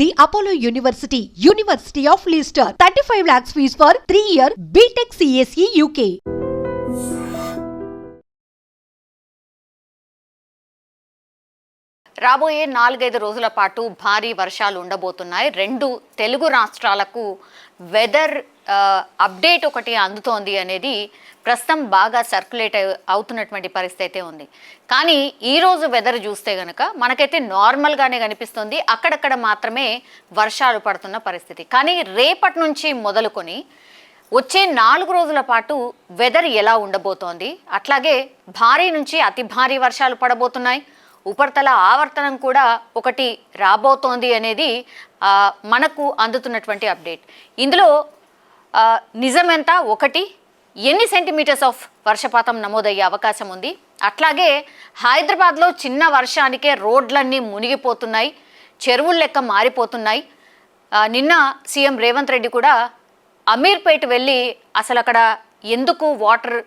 The Apollo University, University of Leicester. 35 lakhs fees for 3-year BTech CSE UK. రాబోయే 4-5 రోజుల పాటు భారీ వర్షాలు ఉండబోతున్నాయి. 2 తెలుగు రాష్ట్రాలకు వెదర్ అప్డేట్ ఒకటి అందుతోంది అనేది ప్రస్తుతం బాగా సర్క్యులేట్ అవుతున్నటువంటి పరిస్థితి అయితే ఉంది. కానీ ఈరోజు వెదర్ చూస్తే కనుక మనకైతే నార్మల్గానే కనిపిస్తుంది. అక్కడక్కడ మాత్రమే వర్షాలు పడుతున్న పరిస్థితి. కానీ రేపటి నుంచి మొదలుకొని వచ్చే 4 రోజుల పాటు వెదర్ ఎలా ఉండబోతోంది, అట్లాగే భారీ నుంచి అతి భారీ వర్షాలు పడబోతున్నాయి, ఉపరితల ఆవర్తనం కూడా ఒకటి రాబోతోంది అనేది మనకు అందుతున్నటువంటి అప్డేట్. ఇందులో నిజమెంత, ఒకటి ఎన్ని సెంటీమీటర్స్ ఆఫ్ వర్షపాతం నమోదయ్యే అవకాశం ఉంది, అట్లాగే హైదరాబాద్లో చిన్న వర్షానికే రోడ్లన్నీ మునిగిపోతున్నాయి, చెరువుల లెక్క మారిపోతున్నాయి. నిన్న సీఎం రేవంత్ రెడ్డి కూడా అమీర్పేట వెళ్ళి అసలు అక్కడ ఎందుకు వాటర్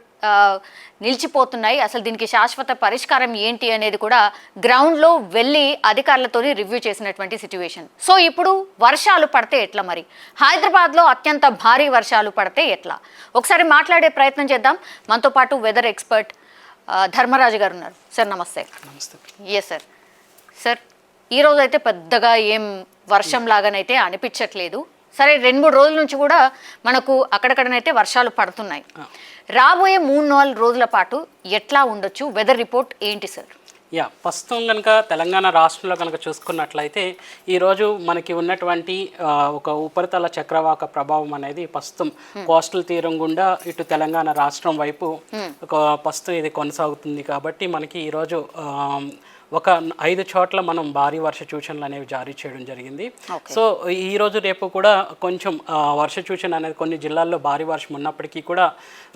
నిలిచిపోతున్నాయి, అసలు దీనికి శాశ్వత పరిష్కారం ఏంటి అనేది కూడా గ్రౌండ్లో వెళ్ళి అధికారులతో రివ్యూ చేసినటువంటి సిచ్యువేషన్. సో ఇప్పుడు వర్షాలు పడితే ఎట్లా, మరి హైదరాబాద్లో అత్యంత భారీ వర్షాలు పడితే ఎట్లా, ఒకసారి మాట్లాడే ప్రయత్నం చేద్దాం. మనతో పాటు వెదర్ ఎక్స్పర్ట్ ధర్మరాజు గారు ఉన్నారు. సార్ నమస్తే. నమస్తే. Yes sir. సార్ ఈరోజు అయితే పెద్దగా ఏం వర్షం లాగానైతే అనిపించట్లేదు. సరే 2-3 రోజుల నుంచి కూడా మనకు అక్కడక్కడనైతే వర్షాలు పడుతున్నాయి. రాబోయే 3-4 రోజుల పాటు ఎట్లా ఉండొచ్చు, వెదర్ రిపోర్ట్ ఏంటి సార్? ప్రస్తుతం కనుక తెలంగాణ రాష్ట్రంలో కనుక చూసుకున్నట్లయితే ఈరోజు మనకి ఉన్నటువంటి ఒక ఉపరితల చక్రవాక ప్రభావం అనేది ప్రస్తుతం కోస్టల్ తీరం గుండా ఇటు తెలంగాణ రాష్ట్రం వైపు ప్రస్తుతం ఇది కొనసాగుతుంది. కాబట్టి మనకి ఈరోజు ఒక 5 చోట్ల మనం భారీ వర్ష సూచనలు అనేవి జారీ చేయడం జరిగింది. సో ఈ రోజు రేపు కూడా కొంచెం వర్ష సూచన అనేది కొన్ని జిల్లాల్లో భారీ వర్షం ఉన్నప్పటికీ కూడా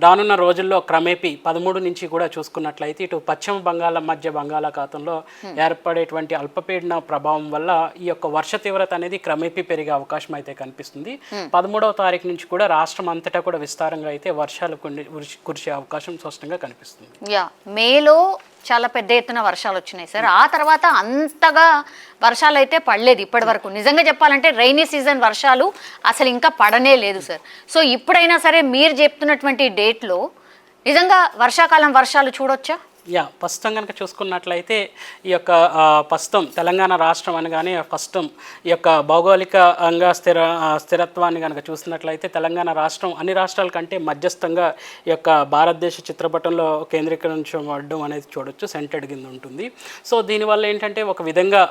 రానున్న రోజుల్లో క్రమేపీ 13 నుంచి కూడా చూసుకున్నట్లయితే ఇటు పశ్చిమ మధ్య బంగాళాఖాతంలో ఏర్పడేటువంటి అల్పపీడన ప్రభావం వల్ల ఈ యొక్క వర్ష తీవ్రత అనేది క్రమేపీ పెరిగే అవకాశం అయితే కనిపిస్తుంది. 13వ తారీఖు నుంచి కూడా రాష్ట్రం అంతటా కూడా విస్తారంగా అయితే వర్షాలు కురిసే అవకాశం స్పష్టంగా కనిపిస్తుంది. మేలో చాలా పెద్ద ఎత్తున వర్షాలు వచ్చినాయి సార్. ఆ తర్వాత అంతగా వర్షాలు అయితే పడలేదు ఇప్పటి వరకు. నిజంగా చెప్పాలంటే రైనీ సీజన్ వర్షాలు అసలు ఇంకా పడనే లేదు సార్. సో ఇప్పుడైనా సరే మీరు చెప్తున్నటువంటి డేట్లో నిజంగా వర్షాకాలం వర్షాలు చూడొచ్చా? ప్రస్తుతం కనుక చూసుకున్నట్లయితే ఈ యొక్క ప్రస్తుతం తెలంగాణ రాష్ట్రం అనగానే ప్రస్తుతం ఈ యొక్క భౌగోళికంగా స్థిరత్వాన్ని కనుక చూసినట్లయితే తెలంగాణ రాష్ట్రం అన్ని రాష్ట్రాల కంటే మధ్యస్థంగా ఈ యొక్క భారతదేశ చిత్రపటంలో కేంద్రీకరించబడడం అనేది చూడొచ్చు, సెంటర్డ్ కింద ఉంటుంది. సో దీనివల్ల ఏంటంటే ఒక విధంగా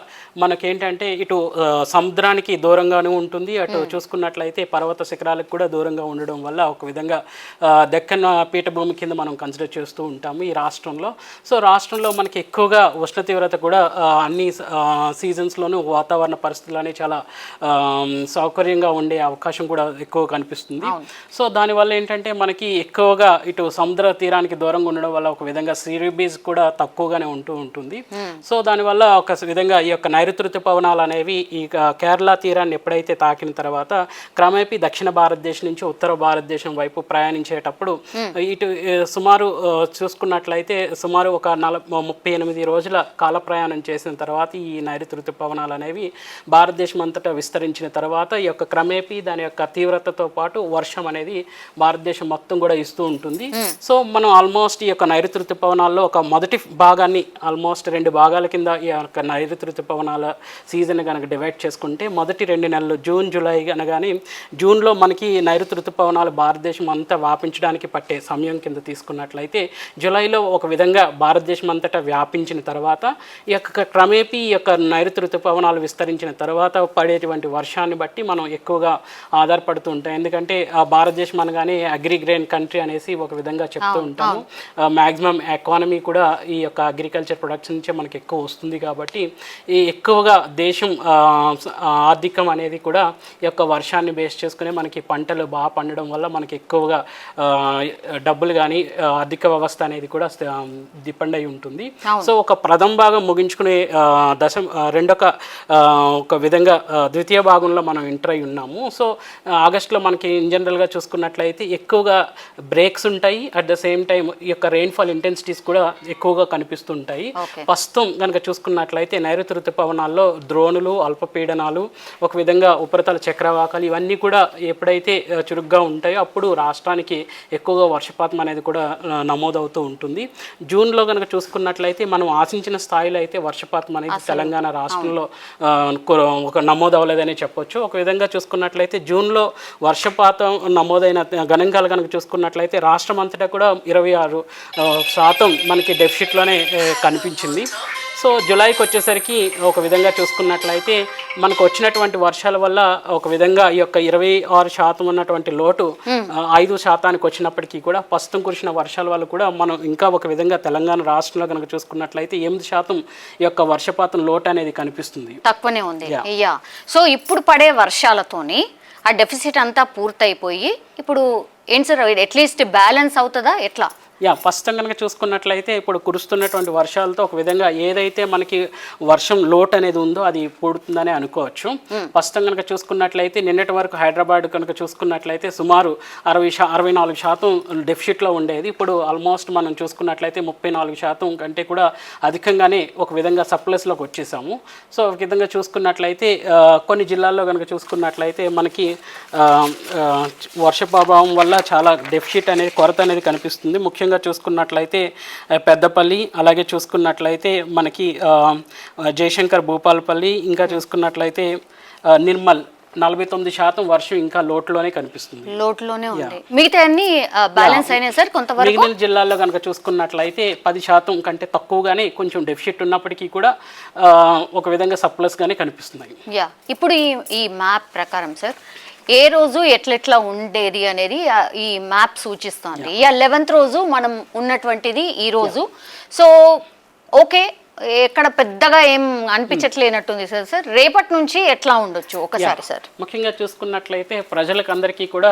మనకేంటంటే ఇటు సముద్రానికి దూరంగానే ఉంటుంది, అటు చూసుకున్నట్లయితే పర్వత శిఖరాలకు కూడా దూరంగా ఉండడం వల్ల ఒక విధంగా దక్కన్ పీఠభూమి కింద మనం కన్సిడర్ చేస్తూ ఉంటాము ఈ రాష్ట్రంలో. సో రాష్ట్రంలో మనకి ఎక్కువగా ఉష్ణ తీవ్రత కూడా అన్ని సీజన్స్లోనూ వాతావరణ పరిస్థితులు చాలా సౌకర్యంగా ఉండే అవకాశం కూడా ఎక్కువ కనిపిస్తుంది. సో దానివల్ల ఏంటంటే మనకి ఎక్కువగా ఇటు సముద్ర తీరానికి దూరంగా ఉండడం వల్ల ఒక విధంగా సీ బీజ్ కూడా తక్కువగానే ఉంటుంది. సో దానివల్ల ఒక విధంగా ఈ యొక్క నైరుతి ఋతుపవనాలు అనేవి ఈ కేరళ తీరాన్ని ఎప్పుడైతే తాకిన తర్వాత క్రమేపీ దక్షిణ భారతదేశం నుంచి ఉత్తర భారతదేశం వైపు ప్రయాణించేటప్పుడు ఇటు సుమారు చూసుకున్నట్లయితే సుమారు ఒక 38 రోజుల కాల ప్రయాణం చేసిన తర్వాత ఈ నైరుతి ఋతుపవనాలు అనేవి భారతదేశం అంతటా విస్తరించిన తర్వాత ఈ యొక్క క్రమేపీ దాని యొక్క తీవ్రతతో పాటు వర్షం అనేది భారతదేశం మొత్తం కూడా ఇస్తూ ఉంటుంది. సో మనం ఆల్మోస్ట్ ఈ యొక్క నైరుతి ఋతుపవనాల్లో ఒక మొదటి భాగాన్ని ఆల్మోస్ట్ 2 భాగాల కింద ఈ యొక్క నైరుతి ఋతుపవనాల సీజన్ కనుక డివైడ్ చేసుకుంటే మొదటి 2 నెలలు జూన్ జూలై అనగానే జూన్లో మనకి నైరుతి ఋతుపవనాలు భారతదేశం అంతా వ్యాపించడానికి పట్టే సమయం కింద తీసుకున్నట్లయితే జూలైలో ఒక విధంగా భారతదేశం అంతటా వ్యాపించిన తర్వాత ఈ యొక్క క్రమేపీ ఈ యొక్క నైరుతి ఋతుపవనాలు విస్తరించిన తర్వాత పడేటువంటి వర్షాన్ని బట్టి మనం ఎక్కువగా ఆధారపడుతూ ఉంటాం. ఎందుకంటే భారతదేశం అనగానే అగ్రిగ్రెయిన్ కంట్రీ అనేసి ఒక విధంగా చెప్తూ ఉంటాము. మ్యాక్సిమం ఎకానమీ కూడా ఈ యొక్క అగ్రికల్చర్ ప్రొడక్షన్ నుంచే మనకి ఎక్కువ వస్తుంది. కాబట్టి ఈ ఎక్కువగా దేశం ఆర్థికం అనేది కూడా ఈ యొక్క వర్షాన్ని బేస్ చేసుకుని మనకి పంటలు బాగా పండడం వల్ల మనకి ఎక్కువగా డబ్బులు కానీ ఆర్థిక వ్యవస్థ అనేది కూడా డిపెండ్ అయి ఉంటుంది. సో ఒక ప్రథమ భాగం ముగించుకునే ఒక విధంగా ద్వితీయ భాగంలో మనం ఎంటర్ అయి ఉన్నాము. సో ఆగస్టులో మనకి ఇన్ జనరల్గా చూసుకున్నట్లయితే ఎక్కువగా బ్రేక్స్ ఉంటాయి. అట్ ద సేమ్ టైం ఈ యొక్క రెయిన్ఫాల్ ఇంటెన్సిటీస్ కూడా ఎక్కువగా కనిపిస్తుంటాయి. ప్రస్తుతం కనుక చూసుకున్నట్లయితే నైరుతి ఋతుపవనాల్లో ద్రోణులు, అల్పపీడనాలు, ఒక విధంగా ఉపరితల చక్రవాకాలు ఇవన్నీ కూడా ఎప్పుడైతే చురుగ్గా ఉంటాయో అప్పుడు రాష్ట్రానికి ఎక్కువగా వర్షపాతం అనేది కూడా నమోదవుతూ ఉంటుంది. జూన్లో కనుక చూసుకున్నట్లయితే మనం ఆశించిన స్థాయిలో అయితే వర్షపాతం అనేది తెలంగాణ రాష్ట్రంలో ఒక నమోదవలేదని చెప్పొచ్చు. ఒక విధంగా చూసుకున్నట్లయితే జూన్లో వర్షపాతం నమోదైన గణాంకాలు కనుక చూసుకున్నట్లయితే రాష్ట్రం అంతటా కూడా 26% మనకి డెఫిసిట్లోనే కనిపించింది. సో జూలైకి వచ్చేసరికి ఒక విధంగా చూసుకున్నట్లయితే మనకు వచ్చినటువంటి వర్షాల వల్ల ఒక విధంగా ఈ యొక్క 26% ఉన్నటువంటి లోటు 5% వచ్చినప్పటికీ కూడా ప్రస్తుతం కురిసిన వర్షాల వల్ల కూడా మనం ఇంకా ఒక విధంగా తెలంగాణ రాష్ట్రంలో కనుక చూసుకున్నట్లయితే 8% ఈ యొక్క వర్షపాతం లోటు అనేది కనిపిస్తుంది. తక్కువనే ఉంది. సో ఇప్పుడు పడే వర్షాలతోని ఆ డెఫిసిట్ అంతా పూర్తయిపోయి ఇప్పుడు ఏంటి సార్ అట్లీస్ట్ బ్యాలెన్స్ అవుతుందా ఎట్లా? ఫస్ట్ కనుక చూసుకున్నట్లయితే ఇప్పుడు కురుస్తున్నటువంటి వర్షాలతో ఒక విధంగా ఏదైతే మనకి వర్షం లోటు అనేది ఉందో అది పూడుతుందని అనుకోవచ్చు. ఫస్ట్ కనుక చూసుకున్నట్లయితే నిన్నటి వరకు హైదరాబాద్ కనుక చూసుకున్నట్లయితే సుమారు 64% డెఫిసిట్లో ఉండేది. ఇప్పుడు ఆల్మోస్ట్ మనం చూసుకున్నట్లయితే 34% కంటే కూడా అధికంగానే ఒక విధంగా సర్ప్లస్లోకి వచ్చేసాము. సో ఒక విధంగా చూసుకున్నట్లయితే కొన్ని జిల్లాల్లో కనుక చూసుకున్నట్లయితే మనకి వర్ష ప్రభావం వల్ల చాలా డెఫిసిట్ అనేది కొరత అనేది కనిపిస్తుంది. ముఖ్యంగా చూసుకున్నట్లయితే పెద్దపల్లి, అలాగే చూసుకున్నట్లయితే మనకి జయశంకర్ భూపాలపల్లి, ఇంకా చూసుకున్నట్లయితే నిర్మల్ 49% వర్షం ఇంకా లోటులోనే కనిపిస్తుంది. లోటులోనే ఉంది. మిగతా అన్ని బ్యాలెన్స్ అయినాయి సార్ కొంతవరకు. మిగిలిన జిల్లాల్లో కనుక చూసుకున్నట్లయితే 10% కంటే తక్కువగానే కొంచెం డెఫిసిట్ ఉన్నప్పటికీ కూడా ఒక విధంగా సర్ప్లస్ గానే కనిపిస్తున్నాయి. ఇప్పుడు ఈ మ్యాప్ ప్రకారం సార్ ఏ రోజు ఎట్లెట్లా ఉండేది అనేది ఈ మ్యాప్ సూచిస్తుంది. 11th రోజు మనం ఉన్నటువంటిది ఈ రోజు. సో ఓకే, ఎక్కడ పెద్దగా ఏం అనిపించట్లేనట్టుంది సార్. రేపటి నుంచి ఎట్లా ఉండొచ్చు ఒకసారి సార్? ముఖ్యంగా చూసుకున్నట్లయితే ప్రజలకు అందరికీ కూడా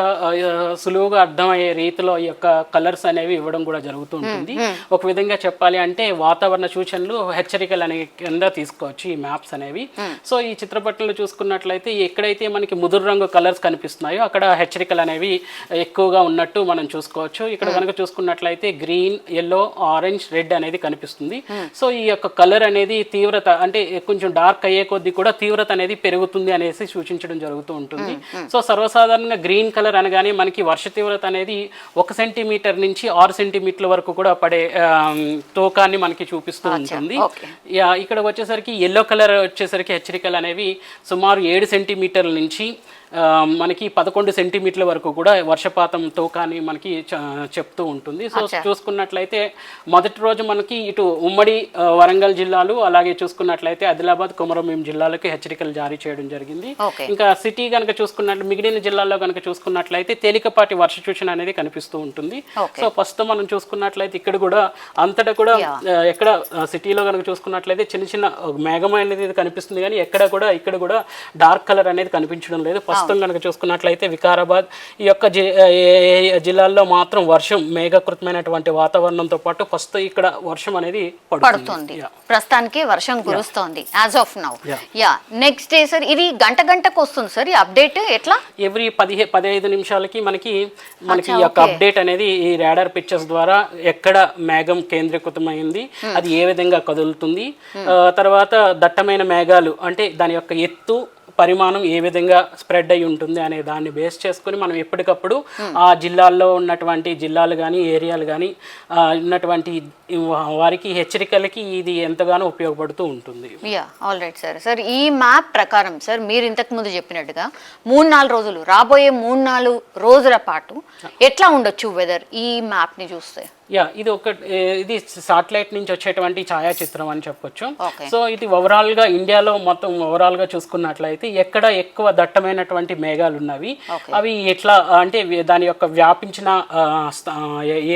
సులువుగా అర్థమయ్యే రీతిలో ఈ యొక్క కలర్స్ అనేవి ఇవ్వడం కూడా జరుగుతూ ఉంటుంది. ఒక విధంగా చెప్పాలి అంటే వాతావరణ సూచనలు, హెచ్చరికలు అనే కింద తీసుకోవచ్చు ఈ మ్యాప్స్ అనేవి. సో ఈ చిత్రపటంలో చూసుకున్నట్లయితే ఎక్కడైతే మనకి ముదురు రంగు కలర్స్ కనిపిస్తున్నాయో అక్కడ హెచ్చరికలు అనేవి ఎక్కువగా ఉన్నట్టు మనం చూసుకోవచ్చు. ఇక్కడ కనుక చూసుకున్నట్లయితే గ్రీన్, ఎల్లో, ఆరెంజ్, రెడ్ అనేది కనిపిస్తుంది. సో ఈ యొక్క కలర్ అనేది తీవ్రత అంటే కొంచెం డార్క్ అయ్యే కొద్దీ కూడా తీవ్రత అనేది పెరుగుతుంది అనేసి సూచించడం జరుగుతూ ఉంటుంది. సో సర్వసాధారణంగా గ్రీన్ కలర్ అనగానే మనకి వర్ష తీవ్రత అనేది 1 సెంటీమీటర్ నుంచి 6 సెంటీమీటర్ల వరకు కూడా పడే తూకాన్ని మనకి చూపిస్తూ ఉంటుంది. ఇక్కడ వచ్చేసరికి ఎల్లో కలర్ వచ్చేసరికి హెచ్చరికలు అనేవి సుమారు 7 సెంటీమీటర్ల నుంచి మనకి 11 సెంటీమీటర్ల వరకు కూడా వర్షపాతం తూకాన్ని మనకి చెప్తూ ఉంటుంది. సో చూసుకున్నట్లయితే మొదటి రోజు మనకి ఇటు ఉమ్మడి వరంగల్ జిల్లాలు, అలాగే చూసుకున్నట్లయితే ఆదిలాబాద్, కొమరంభీం జిల్లాలకు హెచ్చరికలు జారీ చేయడం జరిగింది. ఇంకా సిటీ కనుక చూసుకున్నట్లు మిగిలిన జిల్లాల్లో కనుక చూసుకున్నట్లయితే తేలికపాటి వర్ష సూచన అనేది కనిపిస్తూ ఉంటుంది. సో ప్రస్తుతం మనం చూసుకున్నట్లయితే ఇక్కడ కూడా అంతటా కూడా ఎక్కడ సిటీలో కనుక చూసుకున్నట్లయితే చిన్న చిన్న మేఘం అనేది కనిపిస్తుంది, కానీ ఇక్కడ కూడా డార్క్ కలర్ అనేది కనిపించడం లేదు. ప్రస్తుతం కనుక చూసుకున్నట్లయితే వికారాబాద్ ఈ యొక్క జిల్లాల్లో మాత్రం వర్షం మేఘకృతమైనటువంటి వాతావరణంతో పాటు ప్రస్తుతం ఇక్కడ వర్షం అనేది పడుతుంది. ప్రస్తుతానికి వర్షం కురుస్తోంది as of now. Next day sir ఇది గంటకు వస్తుంది సార్ ఈ అప్డేట్ ఎట్లా? ఎవ్రీ 15 నిమిషాలకి మనకి ఈ యొక్క అప్డేట్ అనేది ఈ రాడార్ పిక్చర్స్ ద్వారా ఎక్కడ మేఘం కేంద్రీకృతమైంది, అది ఏ విధంగా కదులుతుంది, తర్వాత దట్టమైన మేఘాలు అంటే దాని యొక్క ఎత్తు, పరిమాణం ఏ విధంగా స్ప్రెడ్ అయి ఉంటుంది అనే దాన్ని బేస్ చేసుకుని మనం ఎప్పటికప్పుడు ఆ జిల్లాల్లో ఉన్నటువంటి జిల్లాలు కానీ ఏరియాలు కానీ ఉన్నటువంటి వారికి హెచ్చరికలకి ఇది ఎంతగానో ఉపయోగపడుతూ ఉంటుంది. All right sir. ఈ మ్యాప్ ప్రకారం సార్ మీరు ఇంతకుముందు చెప్పినట్టుగా 3-4 రోజులు రాబోయే 3-4 రోజుల పాటు ఎట్లా ఉండొచ్చు వెదర్ ఈ మ్యాప్ని చూస్తే? ఇది సాటిలైట్ నుంచి వచ్చేటువంటి ఛాయాచిత్రం అని చెప్పొచ్చు. సో ఇది ఓవరాల్గా ఇండియాలో మొత్తం ఓవరాల్గా చూసుకున్నట్లయితే ఎక్కడ ఎక్కువ దట్టమైనటువంటి మేఘాలు ఉన్నవి, అవి ఎట్లా అంటే దాని యొక్క వ్యాపించిన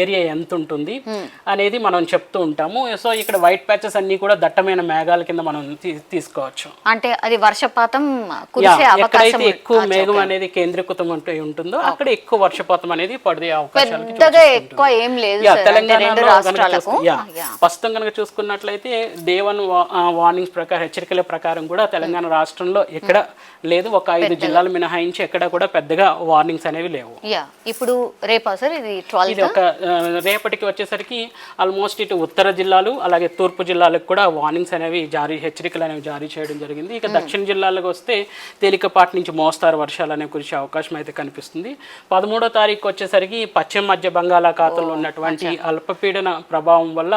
ఏరియా ఎంత ఉంటుంది అనేది మనం చెప్తూ ఉంటాము. సో ఇక్కడ వైట్ ప్యాచెస్ అన్ని కూడా దట్టమైన మేఘాల కింద మనం తీసుకోవచ్చు. అంటే అది వర్షపాతం ఎక్కడైతే ఎక్కువ మేఘం అనేది కేంద్రీకృతం ఉంటుందో అక్కడ ఎక్కువ వర్షపాతం అనేది పడే అవకాశాలు ఎక్కువ ఏం లేదు సార్ అంటే రెండు తెలంగాణలో రాష్ట్రాలకు ప్రస్తుతం కనుక చూసుకున్నట్లయితే డే 1 వార్నింగ్స్ ప్రకారం, హెచ్చరికల ప్రకారం కూడా తెలంగాణ రాష్ట్రంలో ఎక్కడ లేదు, ఒక 5 జిల్లాలు మినహాయించి ఎక్కడ కూడా పెద్దగా వార్నింగ్స్ అనేవి లేవు. ఇప్పుడు రేపా సార్ ఇది 12th? ఇది ఒక రేపటికి వచ్చేసరికి ఆల్మోస్ట్ ఇటు ఉత్తర జిల్లాలు అలాగే తూర్పు జిల్లాలకు కూడా వార్నింగ్స్ అనేవి హెచ్చరికలు అనేవి జారీ చేయడం జరిగింది. ఇక దక్షిణ జిల్లాలకు వస్తే తేలికపాటి నుంచి మోస్తారు వర్షాలు అనేవి కురిసే అవకాశం అయితే కనిపిస్తుంది. 13వ తారీఖు వచ్చేసరికి పశ్చిమ మధ్య బంగాళాఖాతంలో ఉన్నటువంటి అల్పపీడన ప్రభావం వల్ల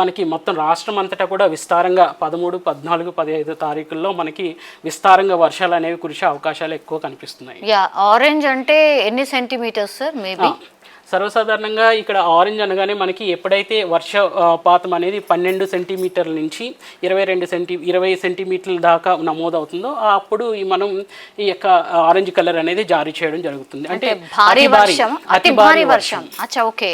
మనకి మొత్తం రాష్ట్రం అంతటా కూడా విస్తారంగా 13, 14, 15 తారీఖుల్లో మనకి విస్తారంగా వర్షాలు అనేవి కురిసే అవకాశాలు ఎక్కువ కనిపిస్తున్నాయి. ఆరెంజ్ అంటే ఎన్ని సెంటీమీటర్స్ సార్ మేబీ? సర్వసాధారణంగా ఇక్కడ ఆరెంజ్ అనగానే మనకి ఎప్పుడైతే వర్షపాతం అనేది 12 సెంటీమీటర్ల నుంచి 20 సెంటీమీటర్ల దాకా నమోదవుతుందో అప్పుడు మనం ఈ యొక్క ఆరెంజ్ కలర్ అనేది జారీ చేయడం జరుగుతుంది. అంటే భారీ వర్షం, అతి భారీ వర్షం. అచ్చా, ఓకే.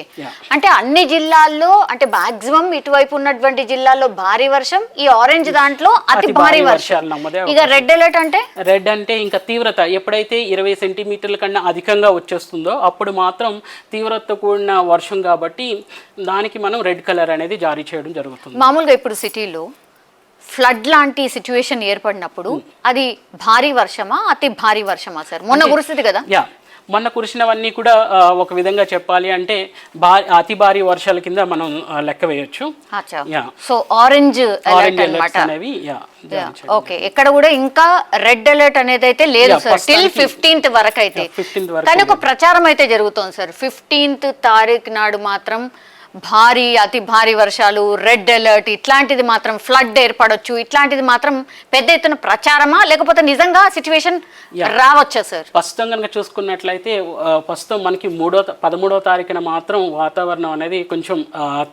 అంటే అన్ని జిల్లాల్లో, అంటే మాక్సిమం ఇటువైపు ఉన్నటువంటి జిల్లాల్లో భారీ వర్షం, ఈ ఆరెంజ్ దాంట్లో అతి భారీ వర్షాలు నమోదే. ఇక రెడ్ అలర్ట్ అంటే? రెడ్ అంటే ఇంకా తీవ్రత ఎప్పుడైతే 20 సెంటీమీటర్ల కన్నా అధికంగా వచ్చేస్తుందో అప్పుడు మాత్రం తీవ్రతతో కూడిన వర్షం కాబట్టి దానికి మనం రెడ్ కలర్ అనేది జారీ చేయడం జరుగుతుంది. మామూలుగా ఇప్పుడు సిటీలో ఫ్లడ్ లాంటి సిచ్యువేషన్ ఏర్పడినప్పుడు అది భారీ వర్షమా అతి భారీ వర్షమా సార్? మొన్న కురుస్తుంది కదా. మొన్న కురిసినవన్నీ కూడా ఒక విధంగా చెప్పాలి అంటే అతి భారీ వర్షాల కింద మనం లెక్క వేయొచ్చు. సో ఆరెంజ్ అలర్ట్ అనేవి. ఓకే, ఎక్కడ కూడా ఇంకా రెడ్ అలర్ట్ అనేది అయితే లేదు సార్ టిల్ 15th వరకు అయితే. కానీ ఒక ప్రచారం అయితే జరుగుతోంది సార్, 15th తారీఖు నాడు మాత్రం భారీ అతి భారీ వర్షాలు, రెడ్ అలర్ట్, ఇట్లాంటిది మాత్రం ఫ్లడ్ ఏర్పడొచ్చు, ఇట్లాంటిది మాత్రం పెద్ద ఎత్తున ప్రచారమా లేకపోతే నిజంగా సిచ్యువేషన్ రావచ్చా సార్? ప్రస్తుతం కనుక చూసుకున్నట్లయితే ప్రస్తుతం మనకి 13వ తారీఖున మాత్రం వాతావరణం అనేది కొంచెం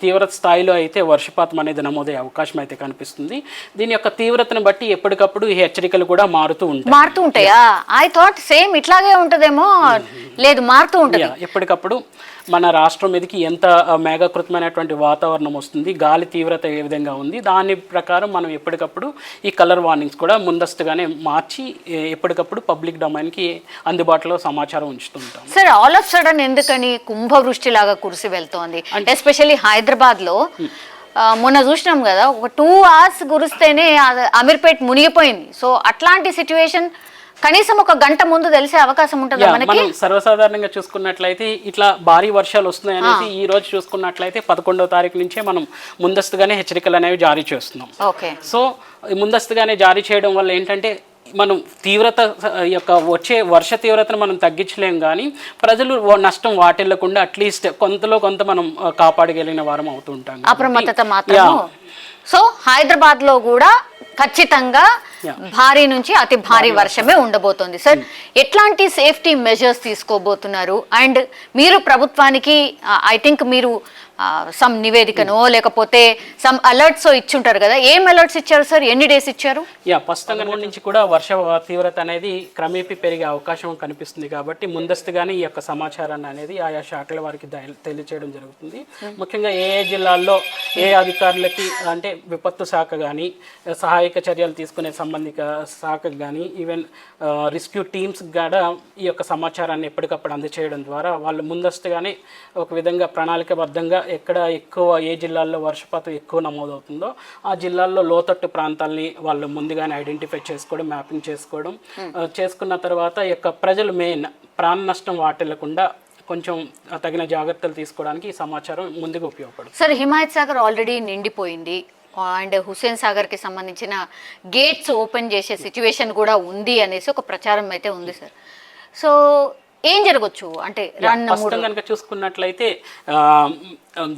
తీవ్రత స్థాయిలో అయితే వర్షపాతం అనేది నమోదయ్యే అవకాశం అయితే కనిపిస్తుంది. దీని యొక్క తీవ్రతను బట్టి ఎప్పటికప్పుడు ఈ హెచ్చరికలు కూడా మారుతూ ఉంటాయా? ఐ థాట్ సేమ్ ఇట్లాగే ఉంటదేమో. లేదు, మారుతూ ఉంటుంది ఎప్పటికప్పుడు. మన రాష్ట్రం మీదకి ఎంత మేఘకృతమైనటువంటి వాతావరణం వస్తుంది, గాలి తీవ్రత ఏ విధంగా ఉంది, దాని ప్రకారం మనం ఎప్పటికప్పుడు ఈ కలర్ వార్నింగ్స్ కూడా ముందస్తుగానే మార్చి ఎప్పటికప్పుడు పబ్లిక్ డొమైన్కి అందుబాటులో సమాచారం ఉంచుతుంటాం. సార్ ఆల్ ఆఫ్ సడన్ ఎందుకని కుంభవృష్టి లాగా కురిసి వెళ్తోంది? ఎస్పెషల్లీ హైదరాబాద్లో మొన్న చూసినాం కదా, ఒక 2 hours కురిస్తేనే అమీర్పేట్ మునిగిపోయింది. సో అట్లాంటి సిచ్యువేషన్ కనీసం ఒక గంట ముందు తెలిసే అవకాశం ఉంటుందా మనకి? మనం సర్వసాధారణంగా చూసుకున్నట్లయితే ఇట్లా భారీ వర్షాలు వస్తున్నాయి అనేది ఈ రోజు చూసుకున్నట్లయితే 11వ తారీఖు నుంచే మనం ముందస్తుగానే హెచ్చరికలు అనేవి జారీ చేస్తున్నాం. సో ముందస్తుగానే జారీ చేయడం వల్ల ఏంటంటే మనం తీవ్రత యొక్క వచ్చే వర్ష తీవ్రతను మనం తగ్గించలేం, కానీ ప్రజలు నష్టం వాటిల్లకుండా అట్లీస్ట్ కొంతలో కొంత మనం కాపాడగలిగిన వారం అవుతూ ఉంటాం. అప్రమత్తత మాత్రం. సో హైదరాబాద్ లో కూడా ఖచ్చితంగా భారీ నుంచి అతి భారీ వర్షమే ఉండబోతోంది. సార్ ఎట్లాంటి సేఫ్టీ మెజర్స్ తీసుకోబోతున్నారు? అండ్ మీరు ప్రభుత్వానికి ఐ థింక్ మీరు సమ్ నివేదికనో లేకపోతే సమ్ అలర్ట్స్ ఇచ్చుంటారు కదా, ఏం అలర్ట్స్ ఇచ్చారు సార్? ఎన్ని డేస్ ఇచ్చారు? ప్రస్తుతం నుంచి కూడా వర్ష తీవ్రత అనేది క్రమేపీ పెరిగే అవకాశం కనిపిస్తుంది కాబట్టి ముందస్తుగానే ఈ యొక్క సమాచారాన్ని అనేది ఆయా శాఖల వారికి తెలియచేయడం జరుగుతుంది. ముఖ్యంగా ఏ జిల్లాల్లో ఏ అధికారులకి అంటే విపత్తు శాఖ కానీ సహాయక చర్యలు తీసుకునే సంబంధిత శాఖకు కానీ ఈవెన్ రెస్క్యూ టీమ్స్ కూడా ఈ యొక్క సమాచారాన్ని ఎప్పటికప్పుడు అందజేయడం ద్వారా వాళ్ళు ముందస్తుగానే ఒక విధంగా ప్రణాళికబద్ధంగా ఎక్కడ ఎక్కువ ఏ జిల్లాల్లో వర్షపాతం ఎక్కువ నమోదవుతుందో ఆ జిల్లాల్లో లోతట్టు ప్రాంతాలని వాళ్ళు ముందుగానే ఐడెంటిఫై చేసుకోవడం, మ్యాపింగ్ చేసుకోవడం, చేసుకున్న తర్వాత యొక్క ప్రజలు మెయిన్ ప్రాణ నష్టం వాటిల్లకుండా కొంచెం తగిన జాగ్రత్తలు తీసుకోవడానికి ఈ సమాచారం ముందుగా ఉపయోగపడుతుంది. సార్ హిమాయత్ సాగర్ ఆల్రెడీ నిండిపోయింది అండ్ హుస్సేన్ సాగర్కి సంబంధించిన గేట్స్ ఓపెన్ చేసే సిచ్యువేషన్ కూడా ఉంది అనేసి ఒక ప్రచారం అయితే ఉంది సార్. సో ఏం జరగచ్చు అంటే కనుక చూసుకున్నట్లయితే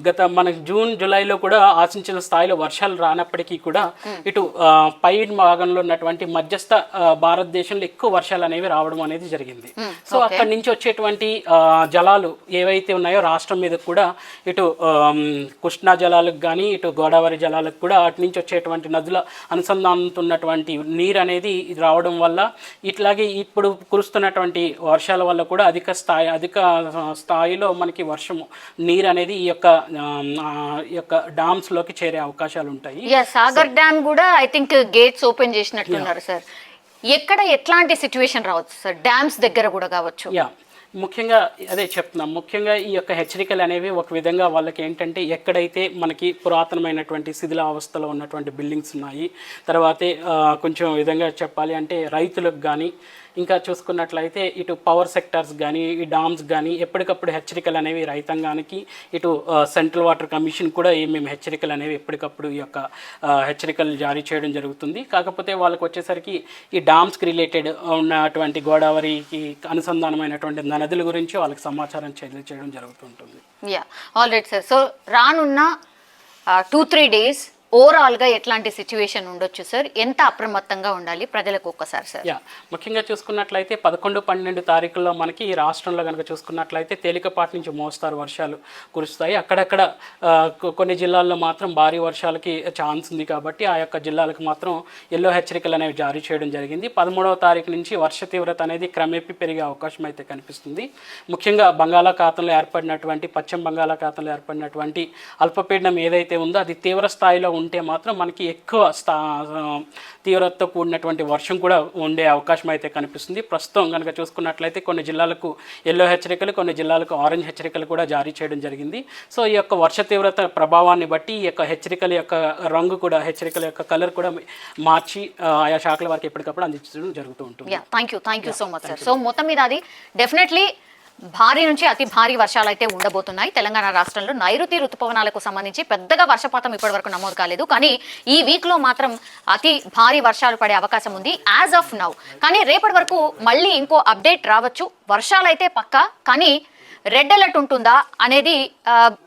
గత మనకి జూన్ జూలైలో కూడా ఆశించిన స్థాయిలో వర్షాలు రానప్పటికీ కూడా ఇటు పై భాగంలో ఉన్నటువంటి మధ్యస్థ భారతదేశంలో ఎక్కువ వర్షాలు అనేవి రావడం అనేది జరిగింది. సో అక్కడి నుంచి వచ్చేటువంటి జలాలు ఏవైతే ఉన్నాయో రాష్ట్రం మీద కూడా ఇటు కృష్ణా జలాలకు కానీ ఇటు గోదావరి జలాలకు కూడా అటు నుంచి వచ్చేటువంటి నదుల అనుసంధానంతున్నటువంటి నీరు అనేది రావడం వల్ల ఇట్లాగే ఇప్పుడు కురుస్తున్నటువంటి వర్షాల వల్ల కూడా అధిక స్థాయిలో మనకి వర్షము నీరు అనేది ఈ యొక్క డామ్స్ లోకి చేరే అవకాశాలు ఉంటాయి. సాగర్ డ్యామ్ కూడా ఐ థింక్ గేట్స్ ఓపెన్ చేసినట్టున్నారు సార్. ఎక్కడ ఎట్లాంటి సిచ్యువేషన్ రావచ్చు సార్? డ్యామ్స్ దగ్గర కూడా కావచ్చు. ముఖ్యంగా అదే చెప్తున్నాం, ముఖ్యంగా ఈ యొక్క హెచ్చరికలు అనేవి ఒక విధంగా వాళ్ళకి ఏంటంటే ఎక్కడైతే మనకి పురాతనమైనటువంటి శిథిలావస్థలో ఉన్నటువంటి బిల్డింగ్స్ ఉన్నాయి, తర్వాతే కొంచెం విధంగా చెప్పాలి అంటే రైతులకు కానీ ఇంకా చూసుకున్నట్లయితే ఇటు పవర్ సెక్టార్స్ కానీ ఈ డామ్స్ కానీ ఎప్పటికప్పుడు హెచ్చరికలు అనేవి రైతాంగానికి, ఇటు సెంట్రల్ వాటర్ కమిషన్ కూడా మేము హెచ్చరికలు అనేవి ఎప్పటికప్పుడు ఈ యొక్క హెచ్చరికలు జారీ చేయడం జరుగుతుంది. కాకపోతే వాళ్ళకి వచ్చేసరికి ఈ డామ్స్కి రిలేటెడ్ ఉన్నటువంటి గోదావరికి అనుసంధానమైనటువంటి నదుల గురించి వాళ్ళకి సమాచారం చేయడం జరుగుతుంటుంది. Yeah, all right sir. So రానున్న 2-3 డేస్ ఓవరాల్గా ఎట్లాంటి సిచ్యువేషన్ ఉండొచ్చు సార్? ఎంత అప్రమత్తంగా ఉండాలి ప్రజలకు ఒక్కసారి సార్? యా, ముఖ్యంగా చూసుకున్నట్లయితే 11-12 తారీఖుల్లో మనకి ఈ రాష్ట్రంలో కనుక చూసుకున్నట్లయితే తేలికపాటి నుంచి మోస్తారు వర్షాలు కురుస్తాయి. అక్కడక్కడ కొన్ని జిల్లాల్లో మాత్రం భారీ వర్షాలకి ఛాన్స్ ఉంది కాబట్టి ఆ యొక్క జిల్లాలకు మాత్రం ఎల్లో హెచ్చరికలు అనేవి జారీ చేయడం జరిగింది. 13వ తారీఖు నుంచి వర్ష తీవ్రత అనేది క్రమేపీ పెరిగే అవకాశం అయితే కనిపిస్తుంది. ముఖ్యంగా పశ్చిమ బంగాళాఖాతంలో ఏర్పడినటువంటి అల్పపీడనం ఏదైతే ఉందో అది తీవ్ర స్థాయిలో ఉంటే మాత్రం మనకి ఎక్కువ తీవ్రతతో కూడినటువంటి వర్షం కూడా ఉండే అవకాశం అయితే కనిపిస్తుంది. ప్రస్తుతం కనుక చూసుకున్నట్లయితే కొన్ని జిల్లాలకు ఎల్లో హెచ్చరికలు, కొన్ని జిల్లాలకు ఆరెంజ్ హెచ్చరికలు కూడా జారీ చేయడం జరిగింది. సో ఈ యొక్క వర్ష తీవ్రత ప్రభావాన్ని బట్టి ఈ యొక్క హెచ్చరికల యొక్క రంగు కూడా, హెచ్చరికల యొక్క కలర్ కూడా మార్చి ఆయా శాఖల వారికి ఎప్పటికప్పుడు అందించడం జరుగుతూ ఉంటుంది. Thank you so much sir. So మొత్తం మీద అది డెఫినెట్లీ భారీ నుంచి అతి భారీ వర్షాలు అయితే ఉండబోతున్నాయి. తెలంగాణ రాష్ట్రంలో నైరుతి ఋతుపవనాలకు సంబంధించి పెద్దగా వర్షపాతం ఇప్పటి వరకు నమోదు కాలేదు, కానీ ఈ వీక్లో మాత్రం అతి భారీ వర్షాలు పడే అవకాశం ఉంది యాజ్ ఆఫ్ నౌ. కానీ రేపటి వరకు మళ్ళీ ఇంకో అప్డేట్ రావచ్చు. వర్షాలు అయితే పక్కా, కానీ రెడ్ అలర్ట్ ఉంటుందా అనేది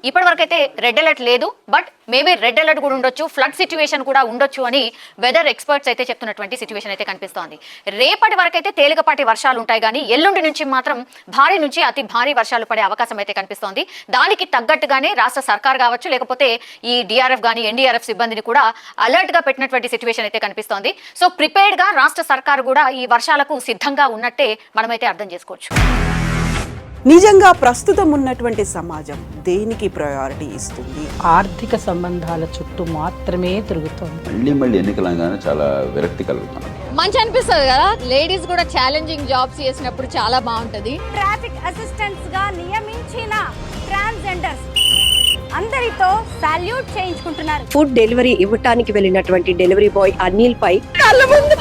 ఇప్పటి వరకు అయితే రెడ్ అలర్ట్ లేదు, బట్ మేబీ రెడ్ అలర్ట్ కూడా ఉండొచ్చు, ఫ్లడ్ సిచ్యువేషన్ కూడా ఉండొచ్చు అని వెదర్ ఎక్స్పర్ట్స్ అయితే చెప్తున్నటువంటి సిచ్యువేషన్ అయితే కనిపిస్తోంది. రేపటి వరకు అయితే తేలికపాటి వర్షాలు ఉంటాయి, కానీ ఎల్లుండి నుంచి మాత్రం భారీ నుంచి అతి భారీ వర్షాలు పడే అవకాశం అయితే కనిపిస్తోంది. దానికి తగ్గట్టుగానే రాష్ట్ర సర్కార్ కావచ్చు, లేకపోతే ఈ డిఆర్ఎఫ్ కానీ ఎన్డీఆర్ఎఫ్ సిబ్బందిని కూడా అలర్ట్గా పెట్టినటువంటి సిచ్యువేషన్ అయితే కనిపిస్తోంది. సో ప్రిపేర్డ్గా రాష్ట్ర సర్కార్ కూడా ఈ వర్షాలకు సిద్ధంగా ఉన్నట్టే మనమైతే అర్థం చేసుకోవచ్చు. నిజంగా ప్రస్తుతం ఉన్నటువంటి సమాజం దేనికి ప్రయారిటీ ఇస్తుంది? ఆర్థిక సంబంధాల చుట్టూ మాత్రమే తిరుగుతోంది. మళ్ళీ ఎన్నికలంగానే చాలా విరక్తి కలుగుతాను. మంచి అనిపిస్తుంది కదా, లేడీస్ కూడా ఛాలెంజింగ్ జాబ్స్ చేసినప్పుడు చాలా బాగుంటది. ట్రాఫిక్ అసిస్టెంట్స్ గా నియమించిన ట్రాన్స్జెండర్స్ అందరితో సాల్యూట్ చేయించుకుంటున్నారు. ఫుడ్ డెలివరీ ఇవ్వటానికి వెళ్ళినటువంటి డెలివరీ బాయ్ అనిల్ పై కళ్ళ ముందు